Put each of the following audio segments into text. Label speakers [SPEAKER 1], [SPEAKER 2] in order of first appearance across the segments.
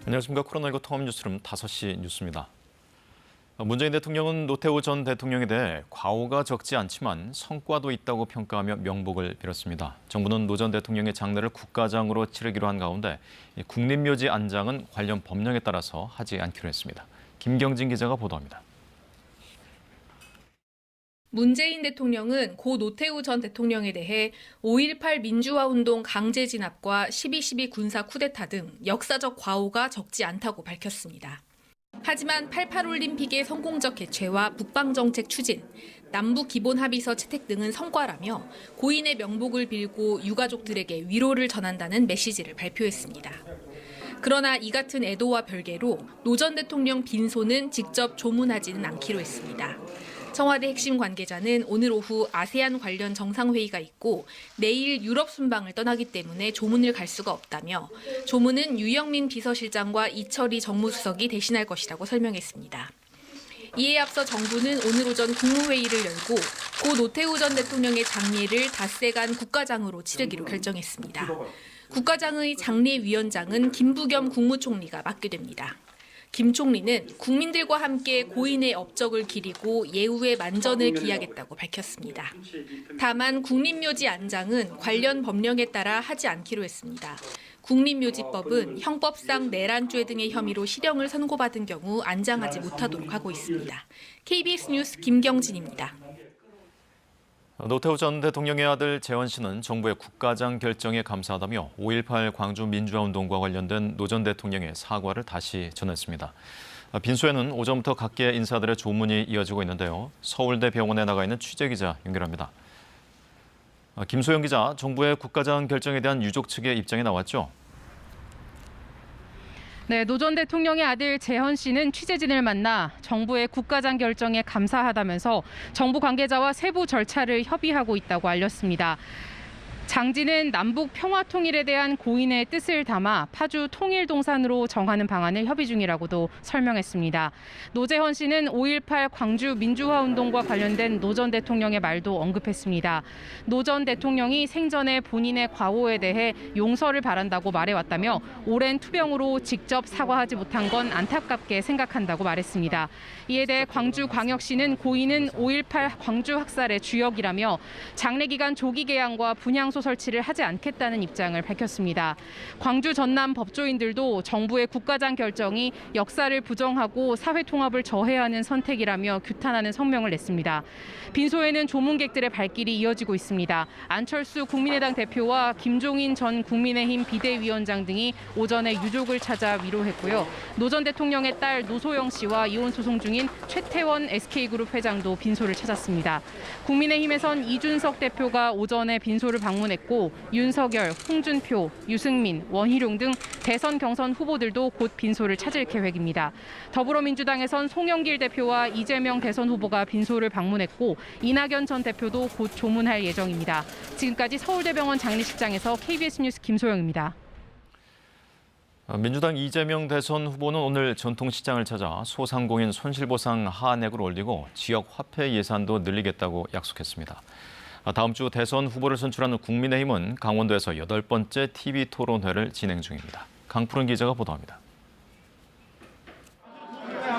[SPEAKER 1] 안녕하십니까. 코로나19 통합뉴스룸 5시 뉴스입니다. 문재인 대통령은 노태우 전 대통령에 대해 과오가 적지 않지만 성과도 있다고 평가하며 명복을 빌었습니다. 정부는 노 전 대통령의 장례를 국가장으로 치르기로 한 가운데 국립묘지 안장은 관련 법령에 따라서 하지 않기로 했습니다. 김경진 기자가 보도합니다.
[SPEAKER 2] 문재인 대통령은 고 노태우 전 대통령에 대해 5.18 민주화운동 강제 진압과 12.12 군사 쿠데타 등 역사적 과오가 적지 않다고 밝혔습니다. 하지만 88 올림픽의 성공적 개최와 북방정책 추진, 남북 기본 합의서 채택 등은 성과라며 고인의 명복을 빌고 유가족들에게 위로를 전한다는 메시지를 발표했습니다. 그러나 이 같은 애도와 별개로 노 전 대통령 빈소는 직접 조문하지는 않기로 했습니다. 청와대 핵심 관계자는 오늘 오후 아세안 관련 정상회의가 있고 내일 유럽 순방을 떠나기 때문에 조문을 갈 수가 없다며 조문은 유영민 비서실장과 이철희 정무수석이 대신할 것이라고 설명했습니다. 이에 앞서 정부는 오늘 오전 국무회의를 열고 고 노태우 전 대통령의 장례를 닷새간 국가장으로 치르기로 결정했습니다. 국가장의 장례위원장은 김부겸 국무총리가 맡게 됩니다. 김 총리는 국민들과 함께 고인의 업적을 기리고 예우의 만전을 기하겠다고 밝혔습니다. 다만 국립묘지 안장은 관련 법령에 따라 하지 않기로 했습니다. 국립묘지법은 형법상 내란죄 등의 혐의로 실형을 선고받은 경우 안장하지 못하도록 하고 있습니다. KBS 뉴스 김경진입니다.
[SPEAKER 1] 노태우 전 대통령의 아들 재원 씨는 정부의 국가장 결정에 감사하다며 5.18 광주 민주화운동과 관련된 노 전 대통령의 사과를 다시 전했습니다. 빈소에는 오전부터 각계 인사들의 조문이 이어지고 있는데요. 서울대 병원에 나가 있는 취재기자 연결합니다. 김소영 기자, 정부의 국가장 결정에 대한 유족 측의 입장이 나왔죠?
[SPEAKER 3] 네, 노 전 대통령의 아들 재헌 씨는 취재진을 만나 정부의 국가장 결정에 감사하다면서 정부 관계자와 세부 절차를 협의하고 있다고 알렸습니다. 장지는 남북 평화 통일에 대한 고인의 뜻을 담아 파주 통일동산으로 정하는 방안을 협의 중이라고도 설명했습니다. 노재헌 씨는 5.18 광주 민주화운동과 관련된 노 전 대통령의 말도 언급했습니다. 노 전 대통령이 생전에 본인의 과오에 대해 용서를 바란다고 말해왔다며 오랜 투병으로 직접 사과하지 못한 건 안타깝게 생각한다고 말했습니다. 이에 대해 광주광역시는 고인은 5.18 광주 학살의 주역이라며 장례 기간 조기 개항과 분향소 설치를 하지 않겠다는 입장을 밝혔습니다. 광주 전남 법조인들도 정부의 국가장 결정이 역사를 부정하고 사회 통합을 저해하는 선택이라며 규탄하는 성명을 냈습니다. 빈소에는 조문객들의 발길이 이어지고 있습니다. 안철수 국민의당 대표와 김종인 전 국민의힘 비대위원장 등이 오전에 유족을 찾아 위로했고요. 노 전 대통령의 딸 노소영 씨와 이혼 소송 중인 최태원 SK그룹 회장도 빈소를 찾았습니다. 국민의힘에선 이준석 대표가 오전에 빈소를 방문했고 윤석열, 홍준표, 유승민, 원희룡 등 대선 경선 후보들도 곧 빈소를 찾을 계획입니다. 더불어민주당에선 송영길 대표와 이재명 대선 후보가 빈소를 방문했고 이낙연 전 대표도 곧 조문할 예정입니다. 지금까지 서울대병원 장례식장에서 KBS 뉴스 김소영입니다.
[SPEAKER 1] 민주당 이재명 대선 후보는 오늘 전통시장을 찾아 소상공인 손실보상 하한액을 올리고 지역 화폐 예산도 늘리겠다고 약속했습니다. 다음 주 대선 후보를 선출하는 국민의힘은 강원도에서 8번째 TV 토론회를 진행 중입니다. 강푸른 기자가 보도합니다.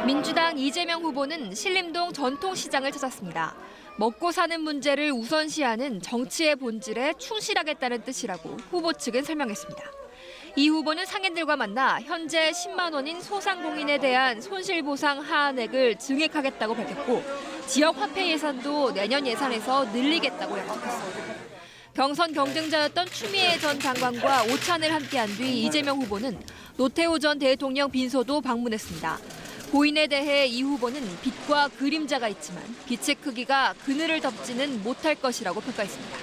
[SPEAKER 4] 민주당 이재명 후보는 신림동 전통시장을 찾았습니다. 먹고 사는 문제를 우선시하는 정치의 본질에 충실하겠다는 뜻이라고 후보 측은 설명했습니다. 이 후보는 상인들과 만나 현재 10만 원인 소상공인에 대한 손실보상 하한액을 증액하겠다고 밝혔고 지역 화폐 예산도 내년 예산에서 늘리겠다고 약속했습니다. 경선 경쟁자였던 추미애 전 장관과 오찬을 함께한 뒤 이재명 후보는 노태우 전 대통령 빈소도 방문했습니다. 고인에 대해 이 후보는 빛과 그림자가 있지만 빛의 크기가 그늘을 덮지는 못할 것이라고 평가했습니다.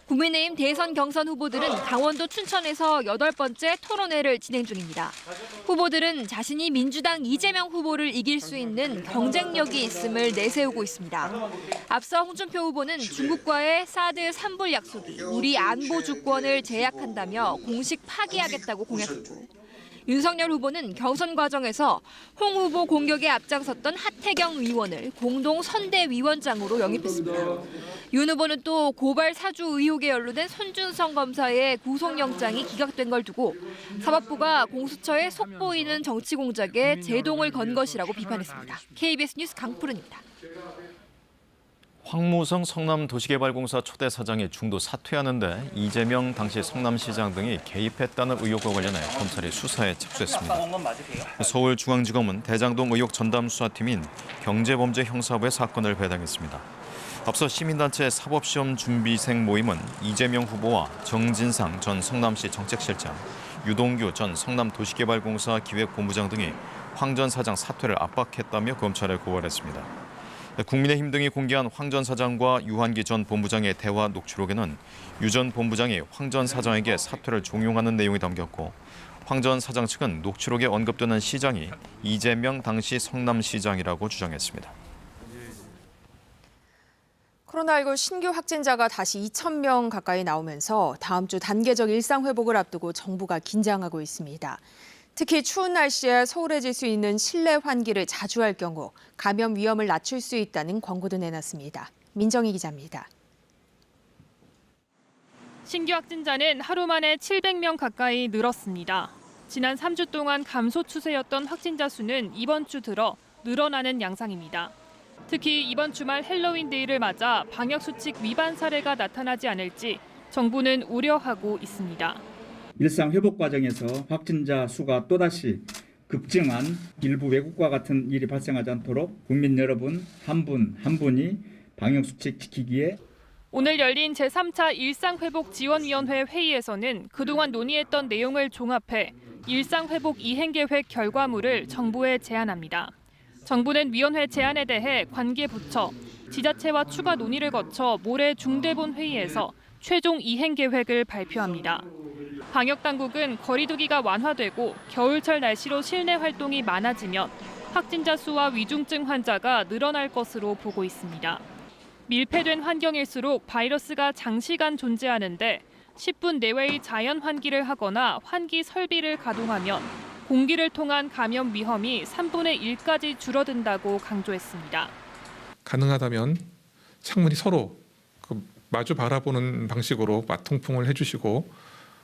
[SPEAKER 4] 국민의힘 대선 경선 후보들은 강원도 춘천에서 8번째 토론회를 진행 중입니다. 후보들은 자신이 민주당 이재명 후보를 이길 수 있는 경쟁력이 있음을 내세우고 있습니다. 앞서 홍준표 후보는 중국과의 사드 3불 약속이 우리 안보 주권을 제약한다며 공식 파기하겠다고 공약했고 윤석열 후보는 경선 과정에서 홍 후보 공격에 앞장섰던 하태경 의원을 공동 선대위원장으로 영입했습니다. 윤 후보는 또 고발 사주 의혹에 연루된 손준성 검사의 구속영장이 기각된 걸 두고 사법부가 공수처에 속보이는 정치 공작에 제동을 건 것이라고 비판했습니다. KBS 뉴스 강푸른입니다.
[SPEAKER 1] 황무성 성남도시개발공사 초대 사장이 중도 사퇴하는데 이재명 당시 성남시장 등이 개입했다는 의혹과 관련해 검찰이 수사에 착수했습니다. 서울중앙지검은 대장동 의혹 전담 수사팀인 경제범죄형사부에 사건을 배당했습니다. 앞서 시민단체 사법시험 준비생 모임은 이재명 후보와 정진상 전 성남시 정책실장, 유동규 전 성남도시개발공사 기획본부장 등이 황 전 사장 사퇴를 압박했다며 검찰에 고발했습니다. 국민의힘 등이 공개한 황 전 사장과 유한기 전 본부장의 대화 녹취록에는 유 전 본부장이 황 전 사장에게 사퇴를 종용하는 내용이 담겼고 황 전 사장 측은 녹취록에 언급되는 시장이 이재명 당시 성남시장이라고 주장했습니다.
[SPEAKER 5] 코로나19 신규 확진자가 다시 2,000명 가까이 나오면서 다음 주 단계적 일상 회복을 앞두고 정부가 긴장하고 있습니다. 특히 추운 날씨에 소홀해질 수 있는 실내 환기를 자주 할 경우 감염 위험을 낮출 수 있다는 권고도 내놨습니다. 민정희 기자입니다.
[SPEAKER 6] 신규 확진자는 하루 만에 700명 가까이 늘었습니다. 지난 3주 동안 감소 추세였던 확진자 수는 이번 주 들어 늘어나는 양상입니다. 특히 이번 주말 헬로윈데이를 맞아 방역수칙 위반 사례가 나타나지 않을지 정부는 우려하고 있습니다.
[SPEAKER 7] 일상 회복 과정에서 확진자 수가 또다시 급증한 일부 외국과 같은 일이 발생하지 않도록 국민 여러분 한 분 한 분이 방역수칙 지키기에
[SPEAKER 6] 오늘 열린 제3차 일상회복지원위원회 회의에서는 그동안 논의했던 내용을 종합해 일상회복 이행계획 결과물을 정부에 제안합니다. 정부는 위원회 제안에 대해 관계부처, 지자체와 추가 논의를 거쳐 모레 중대본 회의에서 최종 이행계획을 발표합니다. 방역당국은 거리두기가 완화되고 겨울철 날씨로 실내 활동이 많아지면 확진자 수와 위중증 환자가 늘어날 것으로 보고 있습니다. 밀폐된 환경일수록 바이러스가 장시간 존재하는데 10분 내외의 자연 환기를 하거나 환기 설비를 가동하면 공기를 통한 감염 위험이 3분의 1까지 줄어든다고 강조했습니다.
[SPEAKER 8] 가능하다면 창문이 서로 마주 바라보는 방식으로 맞통풍을 해주시고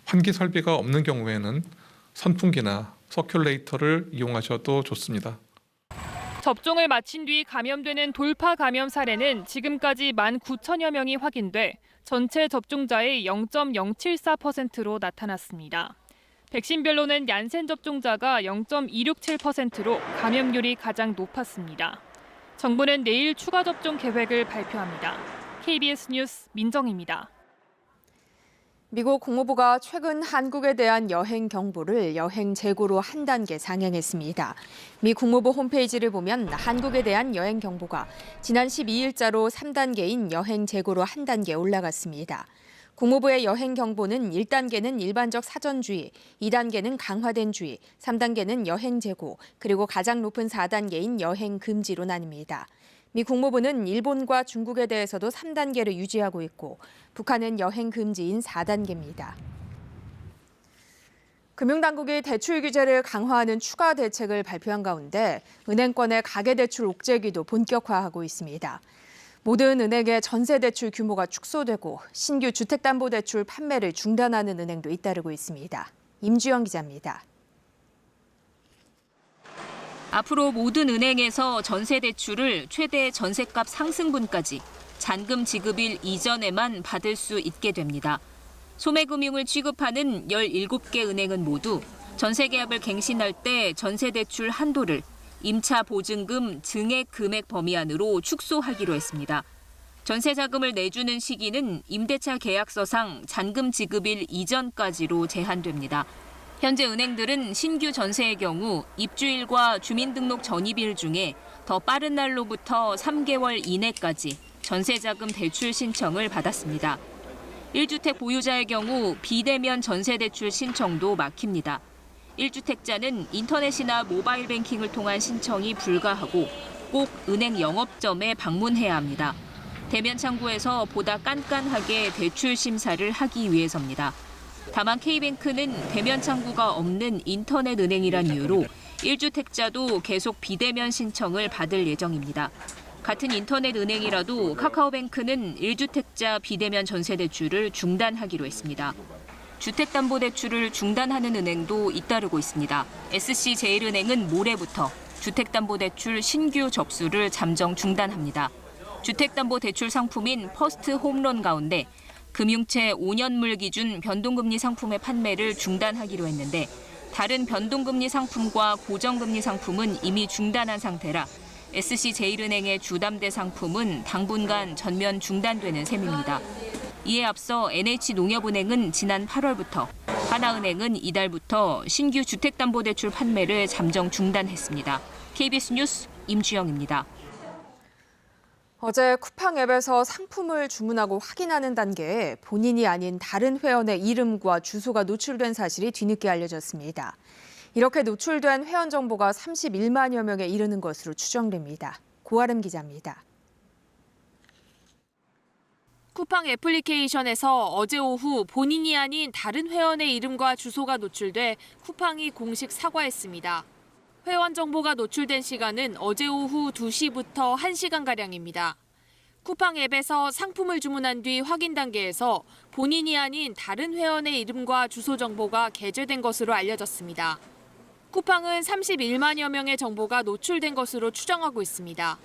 [SPEAKER 8] 환기 설비가 없는 경우에는 선풍기나 서큘레이터를 이용하셔도 좋습니다.
[SPEAKER 6] 접종을 마친 뒤 감염되는 돌파 감염 사례는 지금까지 19,000여 명이 확인돼 전체 접종자의 0.074%로 나타났습니다. 백신별로는 얀센 접종자가 0.267%로 감염률이 가장 높았습니다. 정부는 내일 추가 접종 계획을 발표합니다. KBS 뉴스 민정입니다.
[SPEAKER 5] 미국 국무부가 최근 한국에 대한 여행 경보를 여행 재고로 한 단계 상향했습니다. 미 국무부 홈페이지를 보면 한국에 대한 여행 경보가 지난 12일자로 3단계인 여행 재고로 한 단계 올라갔습니다. 국무부의 여행 경보는 1단계는 일반적 사전주의, 2단계는 강화된 주의, 3단계는 여행 재고, 그리고 가장 높은 4단계인 여행 금지로 나뉩니다. 미 국무부는 일본과 중국에 대해서도 3단계를 유지하고 있고 북한은 여행 금지인 4단계입니다. 금융당국이 대출 규제를 강화하는 추가 대책을 발표한 가운데 은행권의 가계대출 옥죄기도 본격화하고 있습니다. 모든 은행의 전세대출 규모가 축소되고 신규 주택담보대출 판매를 중단하는 은행도 잇따르고 있습니다. 임주영 기자입니다.
[SPEAKER 9] 앞으로 모든 은행에서 전세 대출을 최대 전세값 상승분까지 잔금 지급일 이전에만 받을 수 있게 됩니다. 소매금융을 취급하는 17개 은행은 모두 전세 계약을 갱신할 때 전세 대출 한도를 임차 보증금 증액 금액 범위 안으로 축소하기로 했습니다. 전세 자금을 내주는 시기는 임대차 계약서상 잔금 지급일 이전까지로 제한됩니다. 현재 은행들은 신규 전세의 경우 입주일과 주민등록 전입일 중에 더 빠른 날로부터 3개월 이내까지 전세자금 대출 신청을 받았습니다. 1주택 보유자의 경우 비대면 전세대출 신청도 막힙니다. 1주택자는 인터넷이나 모바일 뱅킹을 통한 신청이 불가하고 꼭 은행 영업점에 방문해야 합니다. 대면 창구에서 보다 깐깐하게 대출 심사를 하기 위해서입니다. 다만 K뱅크는 대면 창구가 없는 인터넷 은행이란 이유로 1주택자도 계속 비대면 신청을 받을 예정입니다. 같은 인터넷 은행이라도 카카오뱅크는 1주택자 비대면 전세대출을 중단하기로 했습니다. 주택담보대출을 중단하는 은행도 잇따르고 있습니다. SC제일은행은 모레부터 주택담보대출 신규 접수를 잠정 중단합니다. 주택담보대출 상품인 퍼스트 홈런 가운데 금융채 5년물 기준 변동금리 상품의 판매를 중단하기로 했는데 다른 변동금리 상품과 고정금리 상품은 이미 중단한 상태라 SC제일은행의 주담대 상품은 당분간 전면 중단되는 셈입니다. 이에 앞서 NH농협은행은 지난 8월부터, 하나은행은 이달부터 신규 주택담보대출 판매를 잠정 중단했습니다. KBS 뉴스 임주영입니다.
[SPEAKER 5] 어제 쿠팡 앱에서 상품을 주문하고 확인하는 단계에 본인이 아닌 다른 회원의 이름과 주소가 노출된 사실이 뒤늦게 알려졌습니다. 이렇게 노출된 회원 정보가 31만여 명에 이르는 것으로 추정됩니다. 고아름 기자입니다.
[SPEAKER 10] 쿠팡 애플리케이션에서 어제 오후 본인이 아닌 다른 회원의 이름과 주소가 노출돼 쿠팡이 공식 사과했습니다. 회원 정보가 노출된 시간은 어제 오후 2시부터 1시간가량입니다. 쿠팡 앱에서 상품을 주문한 뒤 확인 단계에서 본인이 아닌 다른 회원의 이름과 주소 정보가 게재된 것으로 알려졌습니다. 쿠팡은 31만여 명의 정보가 노출된 것으로 추정하고 있습니다.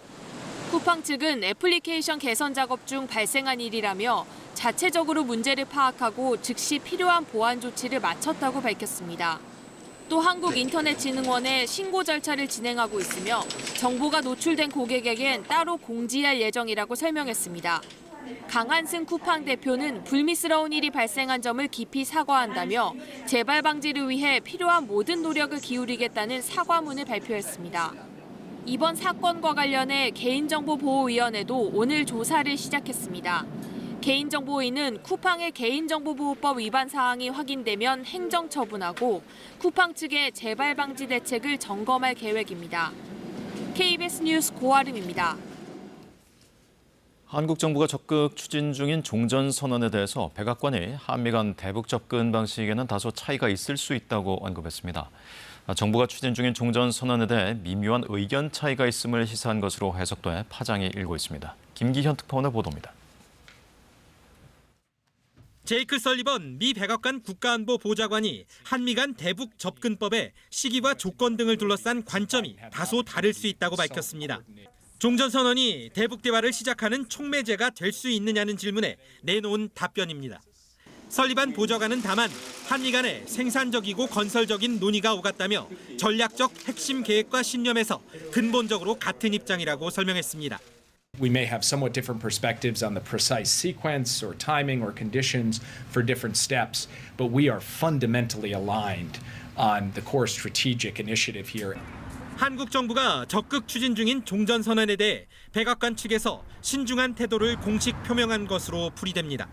[SPEAKER 10] 쿠팡 측은 애플리케이션 개선 작업 중 발생한 일이라며 자체적으로 문제를 파악하고 즉시 필요한 보안 조치를 마쳤다고 밝혔습니다. 또 한국인터넷진흥원에 신고 절차를 진행하고 있으며 정보가 노출된 고객에겐 따로 공지할 예정이라고 설명했습니다. 강한승 쿠팡 대표는 불미스러운 일이 발생한 점을 깊이 사과한다며 재발 방지를 위해 필요한 모든 노력을 기울이겠다는 사과문을 발표했습니다. 이번 사건과 관련해 개인정보보호위원회도 오늘 조사를 시작했습니다. 개인정보위는 쿠팡의 개인정보보호법 위반 사항이 확인되면 행정처분하고 쿠팡 측의 재발 방지 대책을 점검할 계획입니다. KBS 뉴스 고아름입니다.
[SPEAKER 1] 한국 정부가 적극 추진 중인 종전선언에 대해서 백악관이 한미 간 대북 접근 방식에는 다소 차이가 있을 수 있다고 언급했습니다. 정부가 추진 중인 종전선언에 대해 미묘한 의견 차이가 있음을 시사한 것으로 해석돼 파장이 일고 있습니다. 김기현 특파원의 보도입니다.
[SPEAKER 11] 제이크 설리번 미 백악관 국가안보보좌관이 한미 간 대북 접근법의 시기와 조건 등을 둘러싼 관점이 다소 다를 수 있다고 밝혔습니다. 종전선언이 대북 대화를 시작하는 촉매제가 될 수 있느냐는 질문에 내놓은 답변입니다. 설리반 보좌관은 다만 한미 간의 생산적이고 건설적인 논의가 오갔다며 전략적 핵심 계획과 신념에서 근본적으로 같은 입장이라고 설명했습니다.
[SPEAKER 12] We may have somewhat different perspectives on the precise sequence or timing or conditions for different steps, but we are fundamentally aligned on the core strategic initiative here.
[SPEAKER 11] 한국 정부가 적극 추진 중인 종전선언에 대해 백악관 측에서 신중한 태도를 공식 표명한 것으로 풀이됩니다.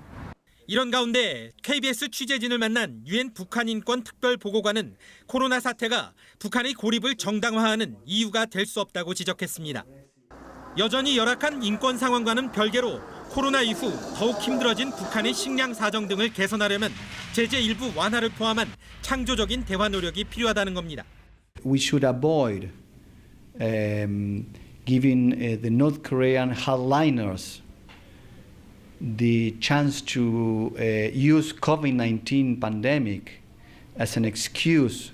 [SPEAKER 11] 이런 가운데 KBS 취재진을 만난 유엔 북한 인권 특별 보고관은 코로나 사태가 북한의 고립을 정당화하는 이유가 될 수 없다고 지적했습니다. 여전히 열악한 인권 상황과는 별개로 코로나 이후 더욱 힘들어진 북한의 식량 사정 등을 개선하려면 제재 일부 완화를 포함한 창조적인 대화 노력이 필요하다는 겁니다.
[SPEAKER 13] We should avoid giving the North Korean hardliners the chance to use COVID-19 pandemic as an excuse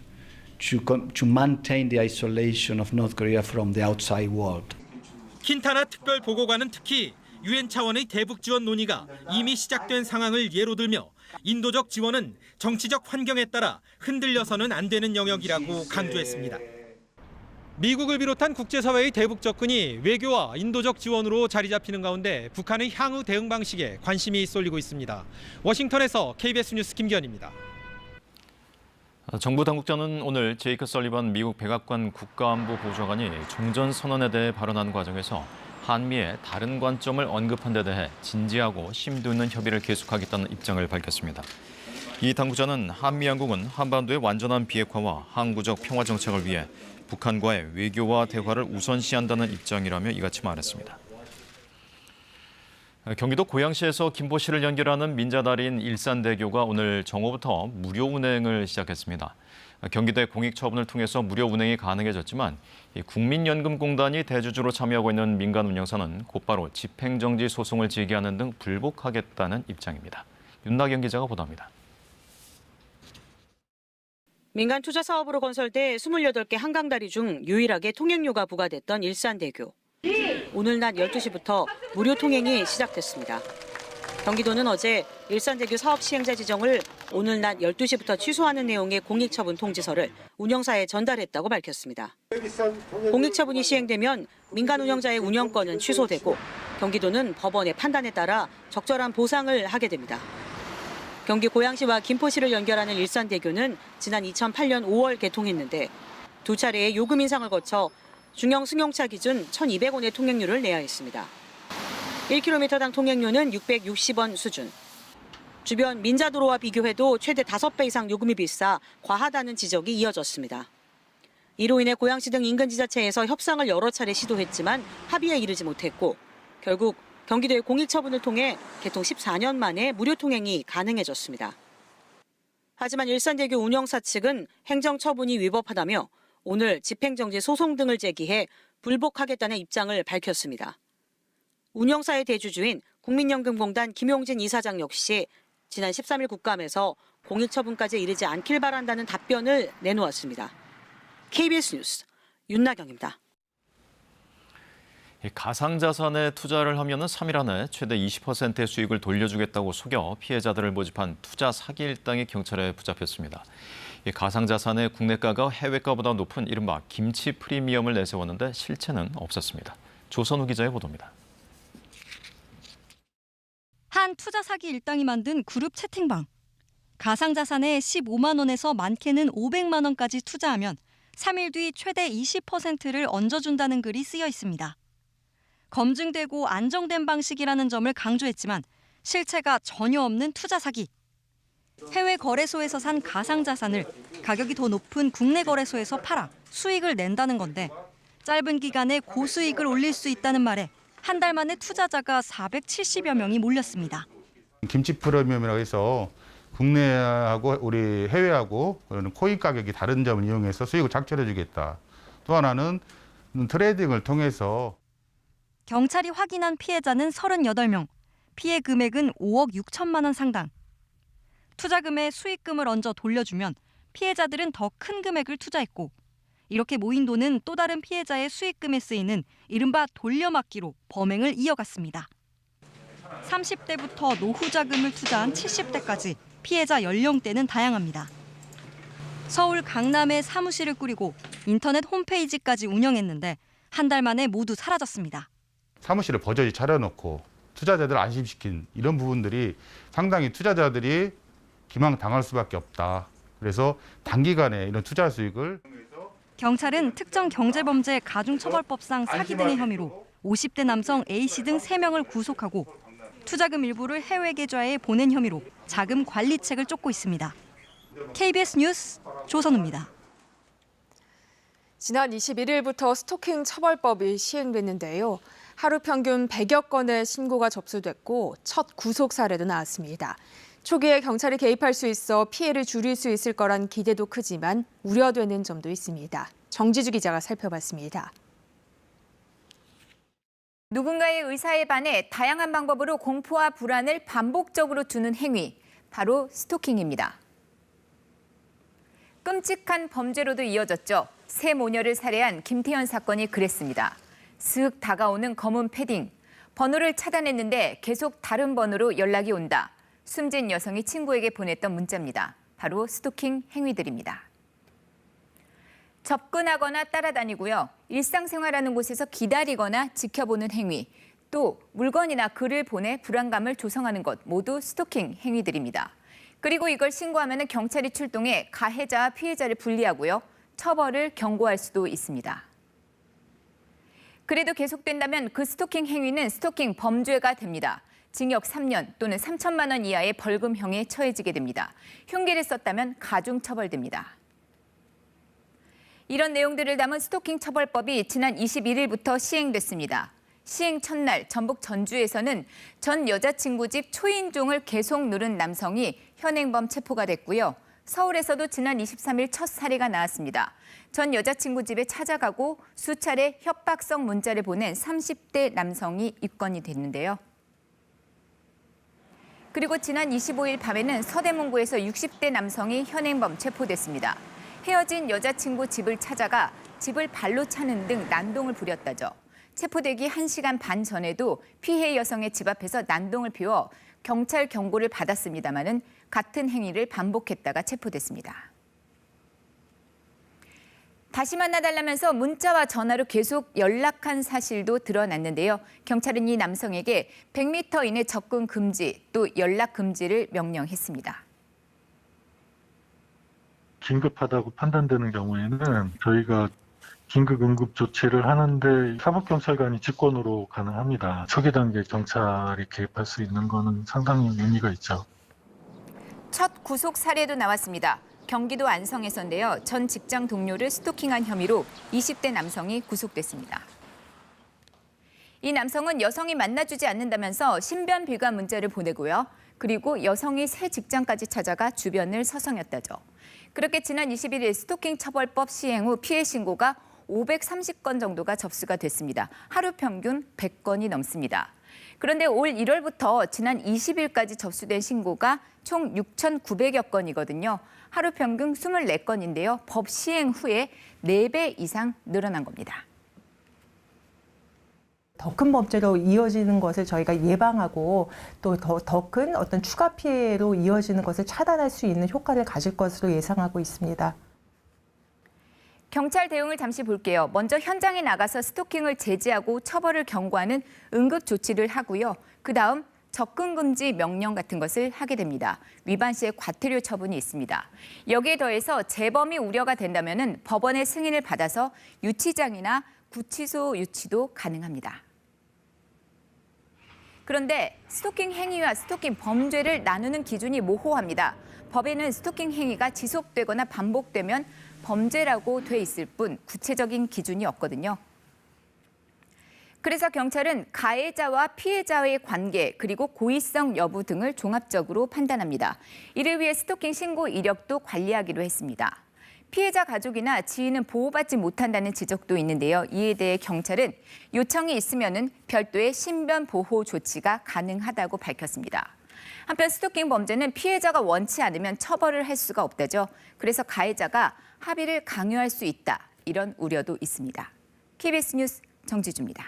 [SPEAKER 13] to maintain the isolation of North Korea from the outside world.
[SPEAKER 11] 킨타나 특별 보고관은 특히 유엔 차원의 대북 지원 논의가 이미 시작된 상황을 예로 들며 인도적 지원은 정치적 환경에 따라 흔들려서는 안 되는 영역이라고 강조했습니다. 미국을 비롯한 국제사회의 대북 접근이 외교와 인도적 지원으로 자리 잡히는 가운데 북한의 향후 대응 방식에 관심이 쏠리고 있습니다. 워싱턴에서 KBS 뉴스 김기현입니다.
[SPEAKER 1] 정부 당국자는 오늘 제이크 설리번 미국 백악관 국가안보보좌관이 종전선언에 대해 발언한 과정에서 한미의 다른 관점을 언급한 데 대해 진지하고 심도 있는 협의를 계속하겠다는 입장을 밝혔습니다. 이 당국자는 한미 양국은 한반도의 완전한 비핵화와 항구적 평화 정착을 위해 북한과의 외교와 대화를 우선시한다는 입장이라며 이같이 말했습니다. 경기도 고양시에서 김포시를 연결하는 민자다리인 일산대교가 오늘 정오부터 무료 운행을 시작했습니다. 경기도의 공익처분을 통해서 무료 운행이 가능해졌지만 국민연금공단이 대주주로 참여하고 있는 민간 운영사는 곧바로 집행정지 소송을 제기하는 등 불복하겠다는 입장입니다. 윤나경 기자가 보도합니다.
[SPEAKER 14] 민간 투자 사업으로 건설돼 28개 한강다리 중 유일하게 통행료가 부과됐던 일산대교. 오늘 낮 12시부터 무료 통행이 시작됐습니다. 경기도는 어제 일산대교 사업 시행자 지정을 오늘 낮 12시부터 취소하는 내용의 공익처분 통지서를 운영사에 전달했다고 밝혔습니다. 공익처분이 시행되면 민간 운영자의 운영권은 취소되고 경기도는 법원의 판단에 따라 적절한 보상을 하게 됩니다. 경기 고양시와 김포시를 연결하는 일산대교는 지난 2008년 5월 개통했는데 두 차례의 요금 인상을 거쳐 중형 승용차 기준 1,200원의 통행료를 내야 했습니다. 1km당 통행료는 660원 수준. 주변 민자도로와 비교해도 최대 5배 이상 요금이 비싸 과하다는 지적이 이어졌습니다. 이로 인해 고양시 등 인근 지자체에서 협상을 여러 차례 시도했지만 합의에 이르지 못했고 결국 경기도의 공익처분을 통해 개통 14년 만에 무료 통행이 가능해졌습니다. 하지만 일산대교 운영사 측은 행정처분이 위법하다며 오늘 집행정지 소송 등을 제기해 불복하겠다는 입장을 밝혔습니다. 운영사의 대주주인 국민연금공단 김용진 이사장 역시 지난 13일 국감에서 공익처분까지 이르지 않길 바란다는 답변을 내놓았습니다. KBS 뉴스 윤나경입니다.
[SPEAKER 1] 가상자산에 투자를 하면 3일 안에 최대 20%의 수익을 돌려주겠다고 속여 피해자들을 모집한 투자 사기 일당이 경찰에 붙잡혔습니다. 가상자산의 국내가가 해외가보다 높은 이른바 김치 프리미엄을 내세웠는데 실체는 없었습니다. 조선우 기자의 보도입니다.
[SPEAKER 15] 한 투자 사기 일당이 만든 그룹 채팅방. 가상자산에 15만 원에서 많게는 500만 원까지 투자하면 3일 뒤 최대 20%를 얹어준다는 글이 쓰여 있습니다. 검증되고 안정된 방식이라는 점을 강조했지만 실체가 전혀 없는 투자 사기. 해외 거래소에서 산 가상자산을 가격이 더 높은 국내 거래소에서 팔아 수익을 낸다는 건데 짧은 기간에 고수익을 올릴 수 있다는 말에 한 달 만에 투자자가 470여 명이 몰렸습니다.
[SPEAKER 16] 김치 프리미엄이라고 해서 국내하고 우리 해외하고 코인 가격이 다른 점을 이용해서 수익을 작출해 주겠다. 또 하나는 트레이딩을 통해서
[SPEAKER 15] 경찰이 확인한 피해자는 38명, 피해 금액은 5억 6천만 원 상당. 투자금에 수익금을 얹어 돌려주면 피해자들은 더 큰 금액을 투자했고 이렇게 모인 돈은 또 다른 피해자의 수익금에 쓰이는 이른바 돌려막기로 범행을 이어갔습니다. 30대부터 노후 자금을 투자한 70대까지 피해자 연령대는 다양합니다. 서울 강남에 사무실을 꾸리고 인터넷 홈페이지까지 운영했는데 한 달 만에 모두 사라졌습니다.
[SPEAKER 16] 사무실을 버젓이 차려놓고 투자자들을 안심시킨 이런 부분들이 상당히 투자자들이 기망당할 수밖에 없다. 그래서 단기간에 이런 투자 수익을
[SPEAKER 15] 경찰은 특정 경제범죄 가중처벌법상 사기 등의 혐의로 50대 남성 A씨 등 3명을 구속하고 투자금 일부를 해외 계좌에 보낸 혐의로 자금 관리책을 쫓고 있습니다. KBS 뉴스 조선우입니다.
[SPEAKER 5] 지난 21일부터 스토킹 처벌법이 시행됐는데요. 하루 평균 100여 건의 신고가 접수됐고 첫 구속 사례도 나왔습니다. 초기에 경찰이 개입할 수 있어 피해를 줄일 수 있을 거란 기대도 크지만 우려되는 점도 있습니다. 정지주 기자가 살펴봤습니다.
[SPEAKER 17] 누군가의 의사에 반해 다양한 방법으로 공포와 불안을 반복적으로 주는 행위, 바로 스토킹입니다. 끔찍한 범죄로도 이어졌죠. 새 모녀를 살해한 김태현 사건이 그랬습니다. 슥 다가오는 검은 패딩, 번호를 차단했는데 계속 다른 번호로 연락이 온다. 숨진 여성이 친구에게 보냈던 문자입니다. 바로 스토킹 행위들입니다. 접근하거나 따라다니고요. 일상생활하는 곳에서 기다리거나 지켜보는 행위, 또 물건이나 글을 보내 불안감을 조성하는 것 모두 스토킹 행위들입니다. 그리고 이걸 신고하면 경찰이 출동해 가해자와 피해자를 분리하고요. 처벌을 경고할 수도 있습니다. 그래도 계속된다면 그 스토킹 행위는 스토킹 범죄가 됩니다. 징역 3년 또는 3천만 원 이하의 벌금형에 처해지게 됩니다. 흉기를 썼다면 가중처벌됩니다. 이런 내용들을 담은 스토킹 처벌법이 지난 21일부터 시행됐습니다. 시행 첫날 전북 전주에서는 전 여자친구 집 초인종을 계속 누른 남성이 현행범 체포가 됐고요. 서울에서도 지난 23일 첫 사례가 나왔습니다. 전 여자친구 집에 찾아가고 수차례 협박성 문자를 보낸 30대 남성이 입건이 됐는데요. 그리고 지난 25일 밤에는 서대문구에서 60대 남성이 현행범 체포됐습니다. 헤어진 여자친구 집을 찾아가 집을 발로 차는 등 난동을 부렸다죠. 체포되기 1시간 반 전에도 피해 여성의 집 앞에서 난동을 피워 경찰 경고를 받았습니다마는 같은 행위를 반복했다가 체포됐습니다. 다시 만나달라면서 문자와 전화로 계속 연락한 사실도 드러났는데요. 경찰은 이 남성에게 100m 이내 접근 금지, 또 연락 금지를 명령했습니다.
[SPEAKER 18] 긴급하다고 판단되는 경우에는 저희가 긴급 응급 조치를 하는데 사법경찰관이 직권으로 가능합니다. 초기 단계 경찰이 개입할 수 있는 거는 상당히 의미가 있죠.
[SPEAKER 17] 첫 구속 사례도 나왔습니다. 경기도 안성에서인데요. 전 직장 동료를 스토킹한 혐의로 20대 남성이 구속됐습니다. 이 남성은 여성이 만나주지 않는다면서 신변 비관 문자를 보내고요. 그리고 여성이 새 직장까지 찾아가 주변을 서성였다죠. 그렇게 지난 21일 스토킹 처벌법 시행 후 피해 신고가 530건 정도가 접수가 됐습니다. 하루 평균 100건이 넘습니다. 그런데 올 1월부터 지난 20일까지 접수된 신고가 총 6,900여 건이거든요. 하루 평균 24건인데요. 법 시행 후에 4배 이상 늘어난 겁니다.
[SPEAKER 19] 더 큰 범죄로 이어지는 것을 저희가 예방하고 또 더 큰 어떤 추가 피해로 이어지는 것을 차단할 수 있는 효과를 가질 것으로 예상하고 있습니다.
[SPEAKER 17] 경찰 대응을 잠시 볼게요. 먼저 현장에 나가서 스토킹을 제지하고 처벌을 경고하는 응급 조치를 하고요. 그다음 접근 금지 명령 같은 것을 하게 됩니다. 위반 시에 과태료 처분이 있습니다. 여기에 더해서 재범이 우려가 된다면 법원의 승인을 받아서 유치장이나 구치소 유치도 가능합니다. 그런데 스토킹 행위와 스토킹 범죄를 나누는 기준이 모호합니다. 법에는 스토킹 행위가 지속되거나 반복되면 범죄라고 돼 있을 뿐 구체적인 기준이 없거든요. 그래서 경찰은 가해자와 피해자의 관계 그리고 고의성 여부 등을 종합적으로 판단합니다. 이를 위해 스토킹 신고 이력도 관리하기로 했습니다. 피해자 가족이나 지인은 보호받지 못한다는 지적도 있는데요. 이에 대해 경찰은 요청이 있으면은 별도의 신변 보호 조치가 가능하다고 밝혔습니다. 한편 스토킹 범죄는 피해자가 원치 않으면 처벌을 할 수가 없다죠. 그래서 가해자가 합의를 강요할 수 있다. 이런 우려도 있습니다. KBS 뉴스 정지주입니다.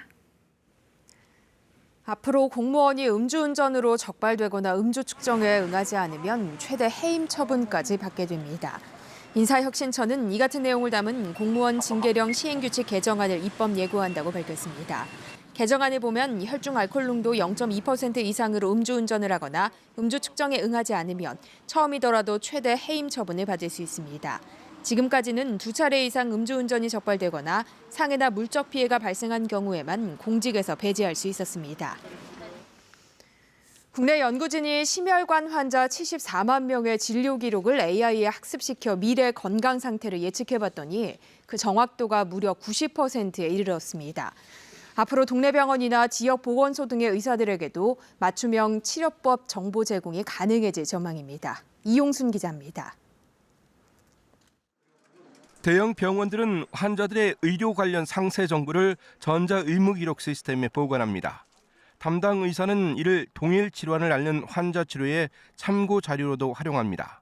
[SPEAKER 5] 앞으로 공무원이 음주운전으로 적발되거나 음주 측정에 응하지 않으면 최대 해임 처분까지 받게 됩니다. 인사혁신처는 이 같은 내용을 담은 공무원 징계령 시행규칙 개정안을 입법 예고한다고 밝혔습니다. 개정안에 보면 혈중 알코올 농도 0.2% 이상으로 음주운전을 하거나 음주 측정에 응하지 않으면 처음이더라도 최대 해임 처분을 받을 수 있습니다. 지금까지는 2차례 이상 음주운전이 적발되거나 상해나 물적 피해가 발생한 경우에만 공직에서 배제할 수 있었습니다. 국내 연구진이 심혈관 환자 74만 명의 진료 기록을 AI에 학습시켜 미래 건강 상태를 예측해봤더니 그 정확도가 무려 90%에 이르렀습니다. 앞으로 동네 병원이나 지역 보건소 등의 의사들에게도 맞춤형 치료법 정보 제공이 가능해질 전망입니다. 이용순 기자입니다.
[SPEAKER 20] 대형 병원들은 환자들의 의료 관련 상세 정보를 전자의무기록 시스템에 보관합니다. 담당 의사는 이를 동일 질환을 앓는 환자 치료에 참고 자료로도 활용합니다.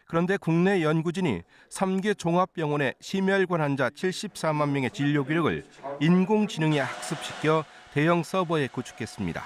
[SPEAKER 20] 그런데 국내 연구진이 3개 종합병원의 심혈관 환자 74만 명의 진료 기록을 인공지능에 학습시켜 대형 서버에 구축했습니다.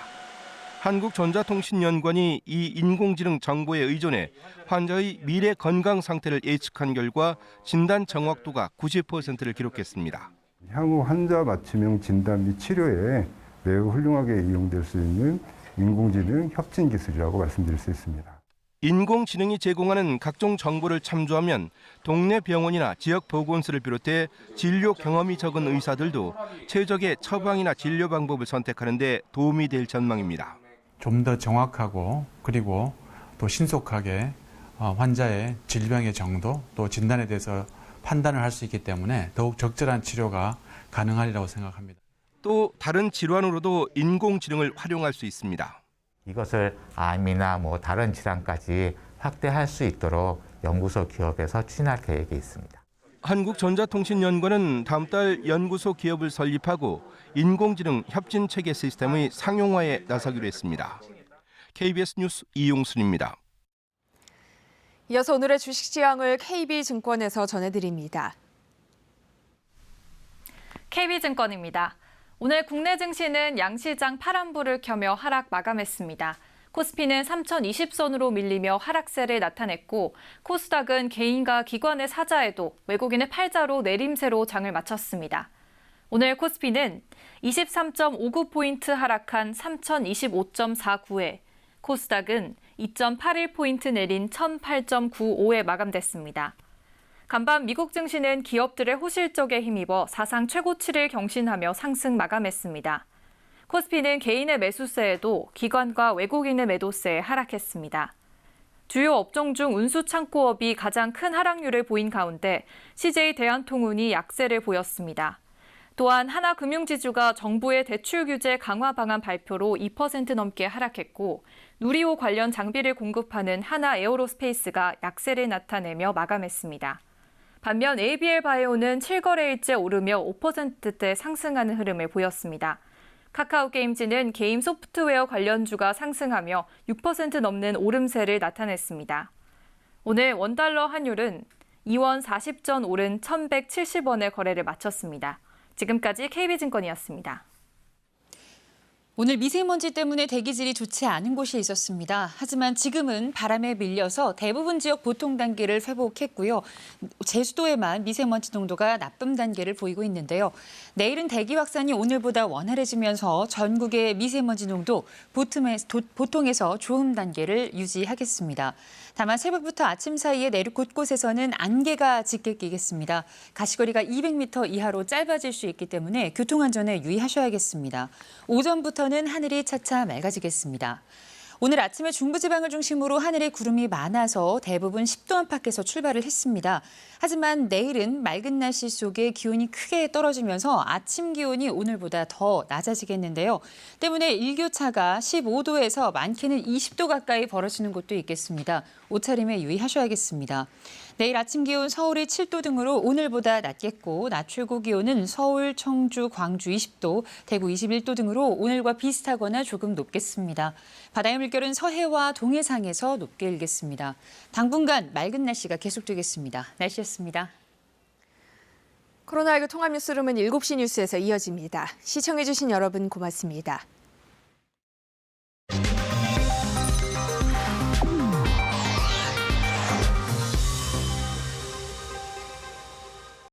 [SPEAKER 20] 한국전자통신연구원이 이 인공지능 정보에 의존해 환자의 미래 건강 상태를 예측한 결과 진단 정확도가 90%를 기록했습니다.
[SPEAKER 21] 향후 환자 맞춤형 진단 및 치료에 매우 훌륭하게 이용될 수 있는 인공지능 혁신 기술이라고 말씀드릴 수 있습니다.
[SPEAKER 20] 인공지능이 제공하는 각종 정보를 참조하면 동네 병원이나 지역 보건소를 비롯해 진료 경험이 적은 의사들도 최적의 처방이나 진료 방법을 선택하는 데 도움이 될 전망입니다.
[SPEAKER 22] 좀 더 정확하고 그리고 또 신속하게 환자의 질병의 정도 또 진단에 대해서 판단을 할 수 있기 때문에 더욱 적절한 치료가 가능하리라고 생각합니다.
[SPEAKER 20] 또 다른 질환으로도 인공지능을 활용할 수 있습니다.
[SPEAKER 2] 이것을 암이나 다른 질환까지 확대할 수 있도록 연구소 기업에서 추진할 계획이 있습니다.
[SPEAKER 20] 한국전자통신연구원은 다음 달 연구소 기업을 설립하고 인공지능 협진체계 시스템의 상용화에 나서기로 했습니다. KBS 뉴스 이용순입니다.
[SPEAKER 5] 이어서 오늘의 주식 시황을 KB증권에서 전해드립니다.
[SPEAKER 3] KB증권입니다. 오늘 국내 증시는 양시장 파란불을 켜며 하락 마감했습니다. 코스피는 3020선으로 밀리며 하락세를 나타냈고 코스닥은 개인과 기관의 사자에도 외국인의 팔자로 내림세로 장을 마쳤습니다. 오늘 코스피는 23.59포인트 하락한 3025.49에 코스닥은 2.81포인트 내린 1008.95에 마감됐습니다. 간밤 미국 증시는 기업들의 호실적에 힘입어 사상 최고치를 경신하며 상승 마감했습니다. 코스피는 개인의 매수세에도 기관과 외국인의 매도세에 하락했습니다. 주요 업종 중 운수창고업이 가장 큰 하락률을 보인 가운데 CJ 대한통운이 약세를 보였습니다. 또한 하나금융지주가 정부의 대출 규제 강화 방안 발표로 2% 넘게 하락했고 누리호 관련 장비를 공급하는 하나에어로스페이스가 약세를 나타내며 마감했습니다. 반면 ABL바이오는 7거래일째 오르며 5%대 상승하는 흐름을 보였습니다. 카카오게임즈는 게임 소프트웨어 관련주가 상승하며 6% 넘는 오름세를 나타냈습니다. 오늘 원달러 환율은 2원 40전 오른 1,170원에 거래를 마쳤습니다. 지금까지 KB증권이었습니다.
[SPEAKER 23] 오늘 미세먼지 때문에 대기질이 좋지 않은 곳이 있었습니다. 하지만 지금은 바람에 밀려서 대부분 지역 보통 단계를 회복했고요. 제주도에만 미세먼지 농도가 나쁨 단계를 보이고 있는데요. 내일은 대기 확산이 오늘보다 원활해지면서 전국의 미세먼지 농도 보통에서 좋음 단계를 유지하겠습니다. 다만 새벽부터 아침 사이에 내륙 곳곳에서는 안개가 짙게 끼겠습니다. 가시거리가 200m 이하로 짧아질 수 있기 때문에 교통안전에 유의하셔야겠습니다. 오전부터는 하늘이 차차 맑아지겠습니다. 오늘 아침에 중부지방을 중심으로 하늘에 구름이 많아서 대부분 10도 안팎에서 출발을 했습니다. 하지만 내일은 맑은 날씨 속에 기온이 크게 떨어지면서 아침 기온이 오늘보다 더 낮아지겠는데요. 때문에 일교차가 15도에서 많게는 20도 가까이 벌어지는 곳도 있겠습니다. 옷차림에 유의하셔야겠습니다. 내일 아침 기온 서울이 7도 등으로 오늘보다 낮겠고 낮 최고 기온은 서울, 청주, 광주 20도, 대구 21도 등으로 오늘과 비슷하거나 조금 높겠습니다. 바다의 물결은 서해와 동해상에서 높게 일겠습니다. 당분간 맑은 날씨가 계속되겠습니다. 날씨였습니다.
[SPEAKER 5] 코로나19 통합 뉴스룸은 7시 뉴스에서 이어집니다. 시청해주신 여러분 고맙습니다.